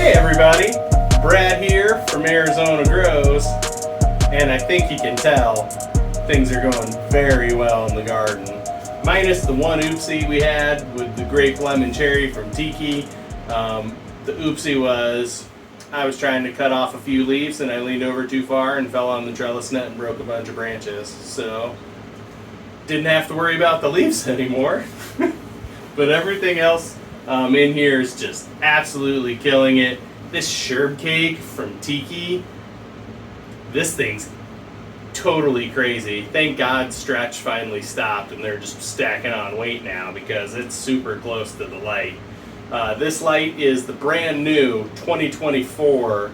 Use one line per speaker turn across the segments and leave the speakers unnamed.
Hey everybody, Brad here from Arizona Grows, and I think you can tell things are going very well in the garden. Minus the one oopsie we had with the grape lemon cherry from Tiki. The oopsie was I was trying to cut off a few leaves and I leaned over too far and fell on the trellis net and broke a bunch of branches. So didn't have to worry about the leaves anymore. But everything else in here is just absolutely killing it. This sherb cake from Tiki, this thing's totally crazy. Thank God stretch finally stopped and they're just stacking on weight now because it's super close to the light. This light is the brand new 2024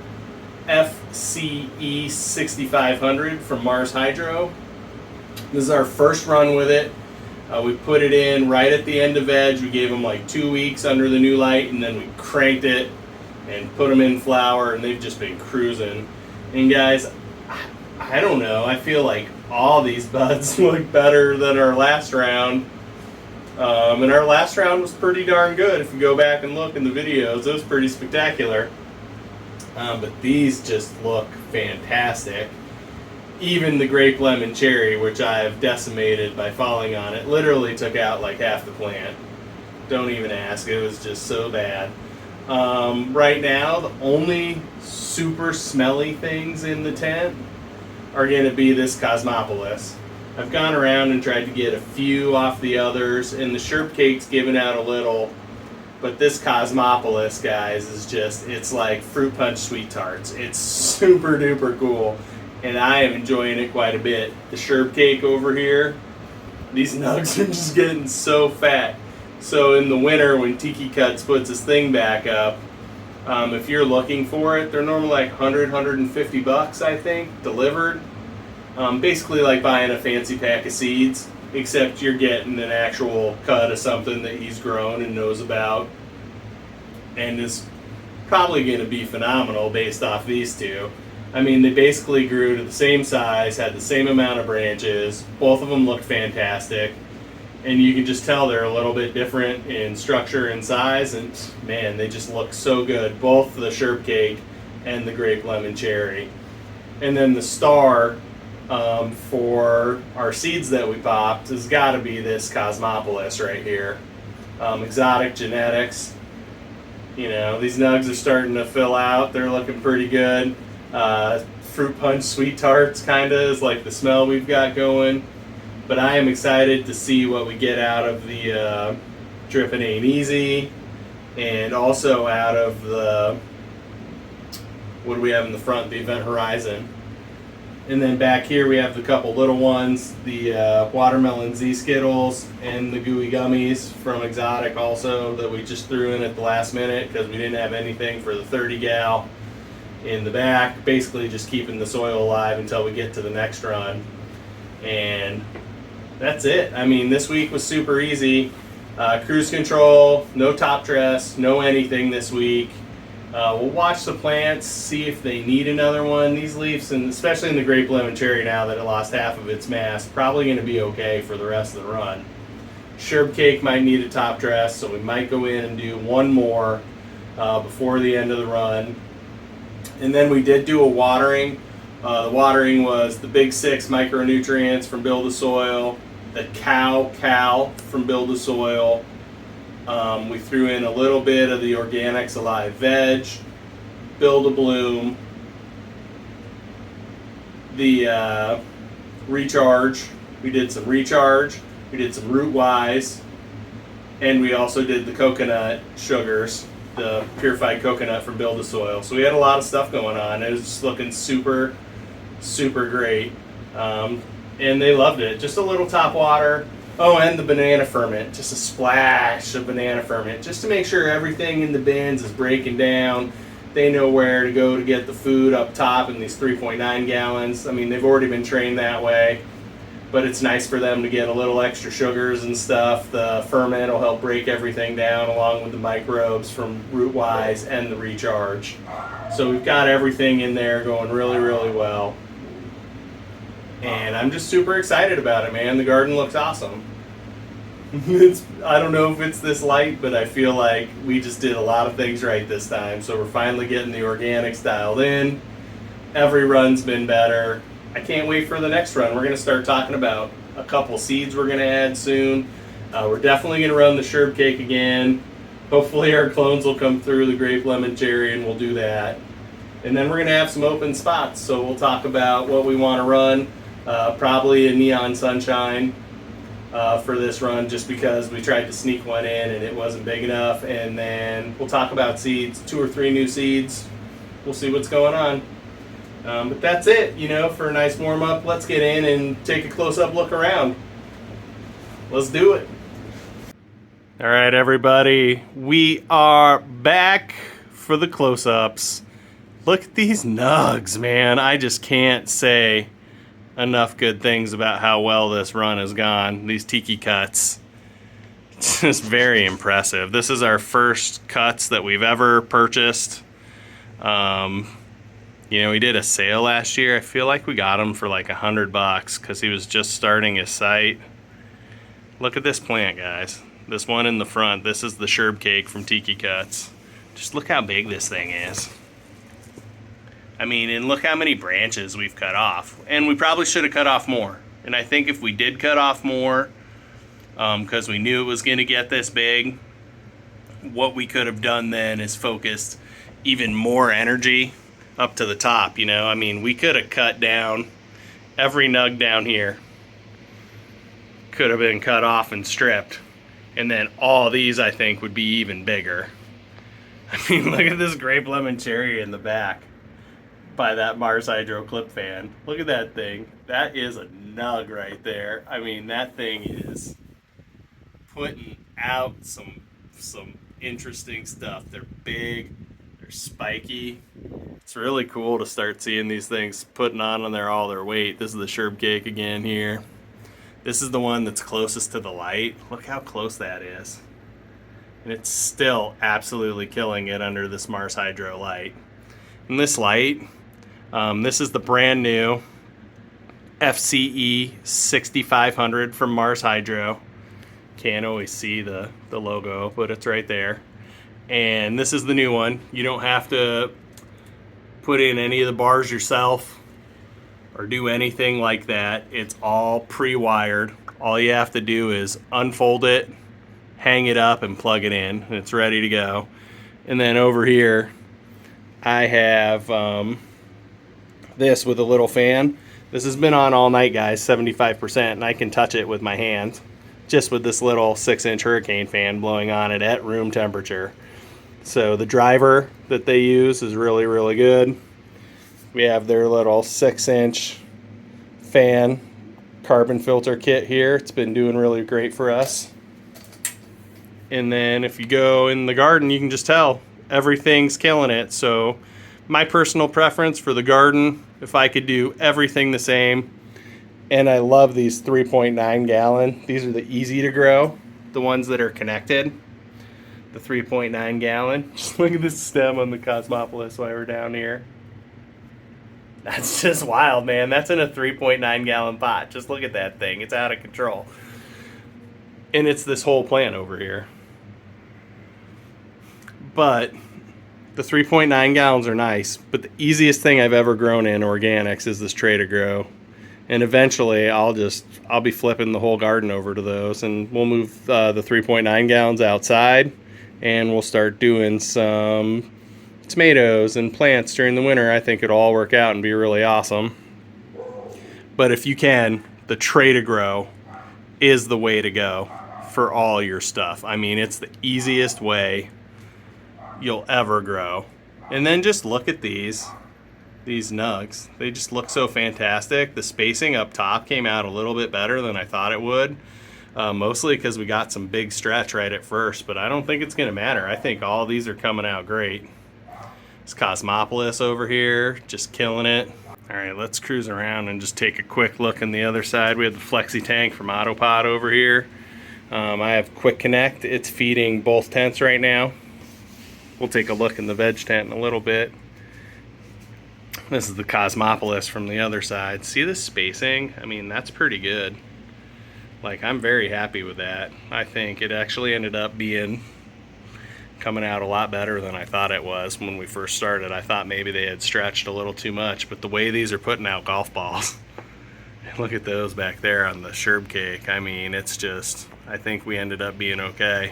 FCE 6500 from Mars Hydro. This is our first run with it. We put it in right at the end of veg. We gave them like 2 weeks under the new light, and then we cranked it and put them in flower, and they've just been cruising. And guys, I don't know. I feel like all these buds look better than our last round. And our last round was pretty darn good. If you go back and look in the videos, it was pretty spectacular. But these just look fantastic. Even the grape lemon cherry, which I have decimated by falling on it, literally took out like half the plant. Don't even ask. It was just so bad. Right now, the only super smelly things in the tent are going to be this Cosmopolis. I've gone around and tried to get a few off the others, and the sherb cake's given out a little. But this Cosmopolis, guys, is just, it's like fruit punch sweet tarts. It's super duper cool, and I am enjoying it quite a bit. The sherb cake over here, these nugs are just getting so fat. So in the winter, when Tikicuts puts his thing back up, if you're looking for it, they're normally like 100, 150 bucks, I think, delivered. Basically like buying a fancy pack of seeds, except you're getting an actual cut of something that he's grown and knows about, and is probably going to be phenomenal based off these two. I mean, they basically grew to the same size, had the same amount of branches, both of them look fantastic, and you can just tell they're a little bit different in structure and size, and man, they just look so good, both the sherb cake and the grape lemon cherry. And then the star for our seeds that we popped has got to be this Cosmopolis right here. Exotic genetics. You know, these nugs are starting to fill out. They're looking pretty good. Fruit punch sweet tarts kind of is like the smell we've got going. But I am excited to see what we get out of the Drippin' Ain't Easy, and also out of the, what do we have in the front, the Event Horizon. And then back here we have the couple little ones, the Watermelon Z-Skittles and the Gooey Gummies from Exotic also, that we just threw in at the last minute because we didn't have anything for the 30 gal in the back. Basically just keeping the soil alive until we get to the next run. And that's it. I mean, this week was super easy. Cruise control, no top dress, no anything this week. We'll watch the plants, see if they need another one. These leaves, and especially in the grape lemon cherry now that it lost half of its mass, probably going to be okay for the rest of the run. Sherb cake might need a top dress, so we might go in and do one more before the end of the run. And then we did do a watering. The watering was the Big 6 micronutrients from Build a Soil, the Cal from Build a Soil. We threw in a little bit of the Organics Alive Veg, Build a Bloom, the Recharge. We did some Recharge. We did some Root Wise, and we also did the coconut sugars, the purified coconut from Build a Soil. So we had a lot of stuff going on. It was just looking super, super great, and they loved it. Just a little top water. Oh, and the banana ferment, just a splash of banana ferment, just to make sure everything in the bins is breaking down. They know where to go to get the food up top in these 3.9 gallons. I mean, they've already been trained that way, but it's nice for them to get a little extra sugars and stuff. The ferment will help break everything down along with the microbes from Rootwise and the Recharge. So we've got everything in there going really, really well. And I'm just super excited about it, man. The garden looks awesome. I don't know if it's this light, but I feel like we just did a lot of things right this time. So we're finally getting the organics dialed in. Every run's been better. I can't wait for the next run. We're going to start talking about a couple seeds we're going to add soon. We're definitely going to run the sherbet cake again. Hopefully our clones will come through, the grape, lemon, cherry, and we'll do that. And then we're going to have some open spots. So we'll talk about what we want to run. Probably a neon sunshine for this run, just because we tried to sneak one in and it wasn't big enough. And then we'll talk about seeds, 2 or 3 new seeds. We'll see what's going on. But that's it, for a nice warm up. Let's get in and take a close up look around. Let's do it. All right, everybody, we are back for the close ups. Look at these nugs, man. I just can't say enough good things about how well this run has gone. These Tikicuts. It's just very impressive. This is our first cuts that we've ever purchased. We did a sale last year. I feel like we got him for like $100 because he was just starting his site. Look at this plant, guys. This one in the front. This is the sherbet cake from Tikicuts. Just look how big this thing is. I mean, and look how many branches we've cut off. And we probably should have cut off more. And I think if we did cut off more, because we knew it was going to get this big, what we could have done then is focused even more energy up to the top, I mean, we could have cut down every nug down here. Could have been cut off and stripped. And then all these, I think, would be even bigger. I mean, look at this grape, lemon, cherry in the back by that Mars Hydro clip fan. Look at that thing. That is a nug right there. I mean, that thing is putting out some interesting stuff. They're big. They're spiky. It's really cool to start seeing these things putting on all their weight. This is the sherbet cake again here. This is the one that's closest to the light. Look how close that is. And it's still absolutely killing it under this Mars Hydro light. And this light, this is the brand new FCE 6500 from Mars Hydro. Can't always see the logo, but it's right there. And this is the new one. You don't have to put in any of the bars yourself or do anything like that. It's all pre-wired. All you have to do is unfold it, hang it up, and plug it in, and it's ready to go. And then over here, I have this with a little fan. This has been on all night, guys, 75%, and I can touch it with my hands, just with this little 6-inch hurricane fan blowing on it at room temperature. So the driver that they use is really, really good. We have their little 6-inch fan carbon filter kit here. It's been doing really great for us. And then if you go in the garden, you can just tell everything's killing it. So my personal preference for the garden, if I could do everything the same, and I love these 3.9 gallon. These are the easy to grow, the ones that are connected. The 3.9 gallon. Just look at this stem on the Cosmopolis while we're down here. That's just wild, man. That's in a 3.9 gallon pot. Just look at that thing. It's out of control. And it's this whole plant over here. But the 3.9 gallons are nice. But the easiest thing I've ever grown in organics is this tray to grow. And eventually I'll be flipping the whole garden over to those. And we'll move the 3.9 gallons outside. And we'll start doing some tomatoes and plants during the winter. I think it'll all work out and be really awesome. But if you can, the tray to grow is the way to go for all your stuff. I mean, it's the easiest way you'll ever grow. And then just look at these nugs. They just look so fantastic. The spacing up top came out a little bit better than I thought it would. Mostly because we got some big stretch right at first, but I don't think it's going to matter. I think all these are coming out great. It's Cosmopolis over here, just killing it. All right, let's cruise around and just take a quick look on the other side. We have the Flexi tank from Autopot over here. I have Quick Connect. It's feeding both tents right now. We'll take a look in the veg tent in a little bit. This is the Cosmopolis from the other side. See the spacing? I mean, that's pretty good. Like, I'm very happy with that. I think it actually ended up coming out a lot better than I thought it was when we first started. I thought maybe they had stretched a little too much, but the way these are putting out golf balls, look at those back there on the sherb cake. I mean, it's just, I think we ended up being okay.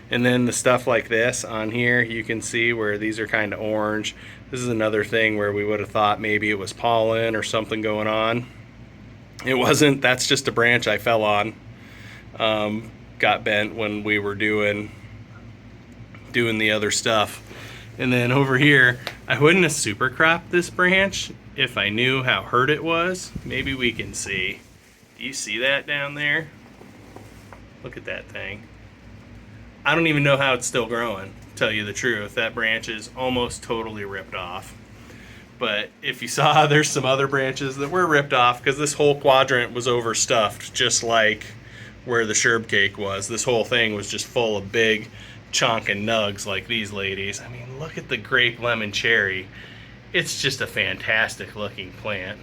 And then the stuff like this on here, you can see where these are kind of orange. This is another thing where we would have thought maybe it was pollen or something going on. It wasn't. That's just a branch I fell on. Got bent when we were doing the other stuff. And then over here, I wouldn't have super cropped this branch if I knew how hurt it was. Maybe we can see. Do you see that down there? Look at that thing. I don't even know how it's still growing, to tell you the truth. That branch is almost totally ripped off. But if you saw, there's some other branches that were ripped off because this whole quadrant was overstuffed, just like where the sherb cake was. This whole thing was just full of big chonkin nugs like these ladies. I mean, look at the grape lemon cherry. It's just a fantastic looking plant.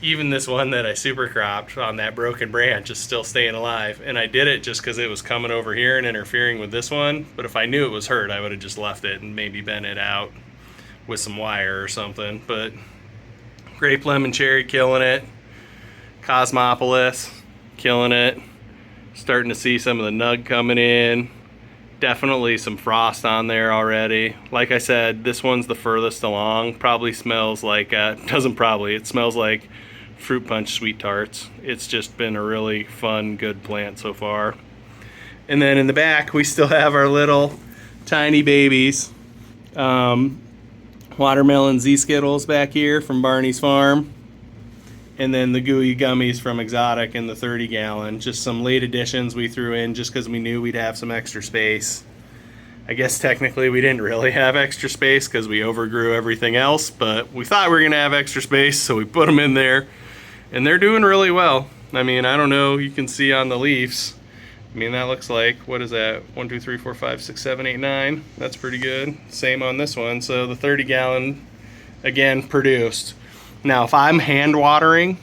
Even this one that I super cropped on that broken branch is still staying alive. And I did it just because it was coming over here and interfering with this one. But if I knew it was hurt, I would have just left it and maybe bent it out with some wire or something. But grape lemon cherry killing it. Cosmopolis killing it. Starting to see some of the nug coming in. Definitely some frost on there already. Like I said, this one's the furthest along. Probably smells like, it smells like fruit punch sweet tarts. It's just been a really fun, good plant so far. And then in the back, we still have our little tiny babies. Watermelon Z-Skittles back here from Barney's Farm. And then the gooey gummies from Exotic in the 30-gallon. Just some late additions we threw in just because we knew we'd have some extra space. I guess technically we didn't really have extra space because we overgrew everything else, but we thought we were going to have extra space, so we put them in there. And they're doing really well. I mean, I don't know, you can see on the leaves. I mean, that looks like, what is that? 1, 2, 3, 4, 5, 6, 7, 8, 9. That's pretty good. Same on this one. So the 30-gallon, again, produced. Now, if I'm hand watering,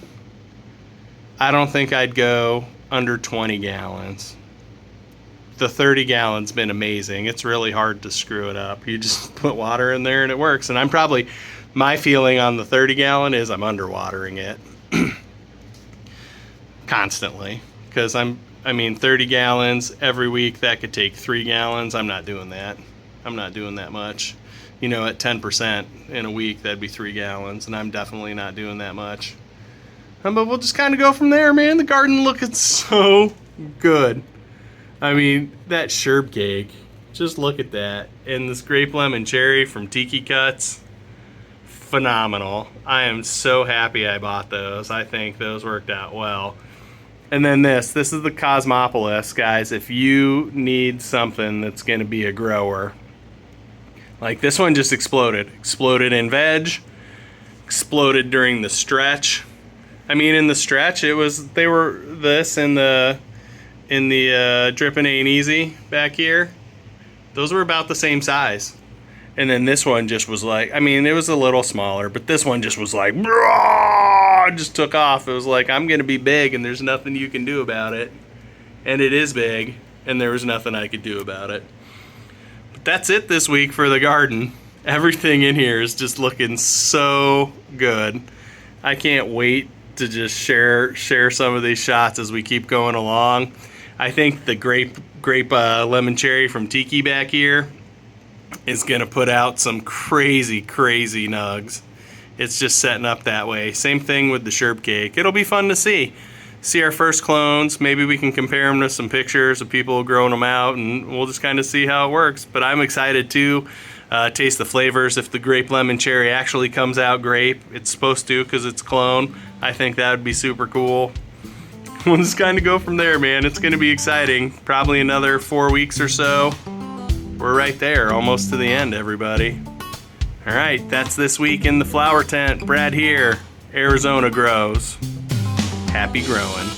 I don't think I'd go under 20 gallons. The 30 gallon's been amazing. It's really hard to screw it up. You just put water in there and it works. And my feeling on the 30 gallon is I'm underwatering it constantly. Because 30 gallons every week, that could take 3 gallons. I'm not doing that. I'm not doing that much. You know, at 10% in a week, that'd be 3 gallons, and I'm definitely not doing that much. But we'll just kind of go from there, man. The garden looking so good. I mean, that sherb cake, just look at that. And this grape lemon cherry from Tikicuts, phenomenal. I am so happy I bought those. I think those worked out well. And then this is the Cosmopolis, guys. If you need something that's going to be a grower, like this one just exploded. Exploded in veg. Exploded during the stretch. I mean, in the stretch, they were this in the Drippin' Ain't Easy back here. Those were about the same size. And then this one just was like, I mean, it was a little smaller, but this one just was like, just took off. It was like, I'm going to be big and there's nothing you can do about it. And it is big, and there was nothing I could do about it. That's it this week for the garden. Everything in here is just looking so good. I can't wait to just share some of these shots as we keep going along. I think the grape lemon cherry from Tiki back here is gonna put out some crazy nugs. It's just setting up that way. Same thing with the sherb cake. It'll be fun to see our first clones. Maybe we can compare them to some pictures of people growing them out, and we'll just kind of see how it works. But I'm excited to taste the flavors. If the grape lemon cherry actually comes out grape, it's supposed to because it's clone. I think that would be super cool. We'll just kind of go from there, man. It's going to be exciting. Probably another 4 weeks or so. We're right there, almost to the end, everybody. All right, that's this week in the flower tent. Brad here, Arizona Grows. Happy growing.